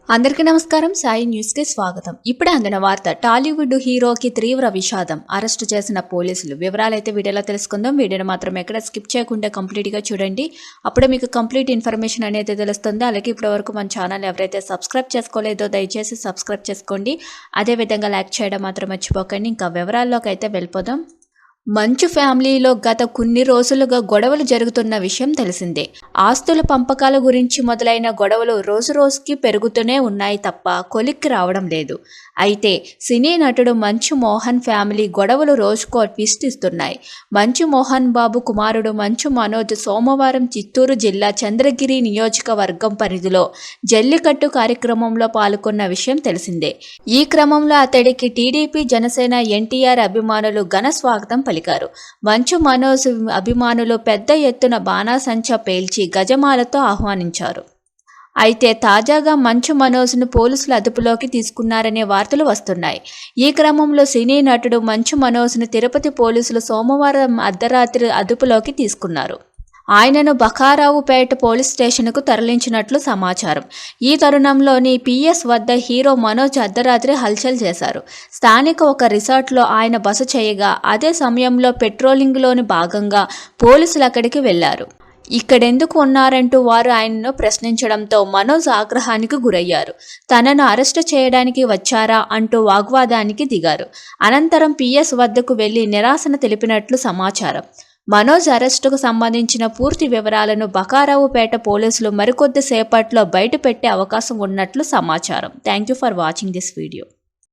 అందరికీ నమస్కారం. సాయి న్యూస్ కి స్వాగతం. ఇప్పుడే అందిన వార్త. టాలీవుడ్ హీరోకి తీవ్ర విషాదం. అరెస్టు చేసిన పోలీసులు. వివరాలైతే వీడియోలో తెలుసుకుందాం. వీడియోని మాత్రం ఎక్కడ స్కిప్ చేయకుండా కంప్లీట్ గా చూడండి. అప్పుడే మీకు కంప్లీట్ ఇన్ఫర్మేషన్ అనేది తెలుస్తుంది. అలాగే ఇప్పటివరకు మన ఛానల్ ఎవరైతే సబ్స్క్రైబ్ చేసుకోలేదో దయచేసి సబ్స్క్రైబ్ చేసుకోండి. అదే విధంగా లైక్ చేయడం మాత్రం మర్చిపోకండి. ఇంకా వివరాల్లోకి అయితే వెళ్ళిపోదాం. మంచు ఫ్యామిలీలో గత కొన్ని రోజులుగా గొడవలు జరుగుతున్న విషయం తెలిసిందే. ఆస్తుల పంపకాల గురించి మొదలైన గొడవలు రోజు రోజుకి పెరుగుతూనే ఉన్నాయి తప్ప కొలిక్కి రావడం లేదు. అయితే సినీ నటుడు మంచు మోహన్ ఫ్యామిలీ గొడవలు రోజుకో ట్విస్ట్ ఇస్తున్నాయి. మంచు మోహన్ బాబు కుమారుడు మంచు మనోజ్ సోమవారం చిత్తూరు జిల్లా చంద్రగిరి నియోజకవర్గం పరిధిలో జల్లికట్టు కార్యక్రమంలో పాల్గొన్న విషయం తెలిసిందే. ఈ క్రమంలో అతడికి టీడీపీ, జనసేన, ఎన్టీఆర్ అభిమానులు ఘన స్వాగతం పలికారు. మంచు మనోజ్ అభిమానులు పెద్ద ఎత్తున బాణాసంచ పేల్చి గజమాలతో ఆహ్వానించారు. అయితే తాజాగా మంచు మనోజ్ను పోలీసులు అదుపులోకి తీసుకున్నారనే వార్తలు వస్తున్నాయి. ఈ క్రమంలో సినీ నటుడు మంచు మనోజ్ను తిరుపతి పోలీసులు సోమవారం అర్ధరాత్రి అదుపులోకి తీసుకున్నారు. ఆయనను బకారావుపేట పోలీస్ స్టేషన్కు తరలించినట్లు సమాచారం. ఈ తరుణంలోని పిఎస్ వద్ద హీరో మనోజ్ అర్ధరాత్రి హల్చల్ చేశారు. స్థానిక ఒక రిసార్ట్లో ఆయన బస చేయగా అదే సమయంలో పెట్రోలింగ్లోని భాగంగా పోలీసులు అక్కడికి వెళ్లారు. ఇక్కడెందుకు ఉన్నారంటూ వారు ఆయనను ప్రశ్నించడంతో మనోజ్ ఆగ్రహానికి గురయ్యారు. తనను అరెస్టు చేయడానికి వచ్చారా అంటూ వాగ్వాదానికి దిగారు. అనంతరం పిఎస్ వద్దకు వెళ్లి నిరసన తెలిపినట్లు సమాచారం. మనోజ్ అరెస్టుకు సంబంధించిన పూర్తి వివరాలను బకారావుపేట పోలీసులు మరికొద్ది సేపట్లో బయటపెట్టే అవకాశం ఉన్నట్లు సమాచారం. Thank you for watching this video.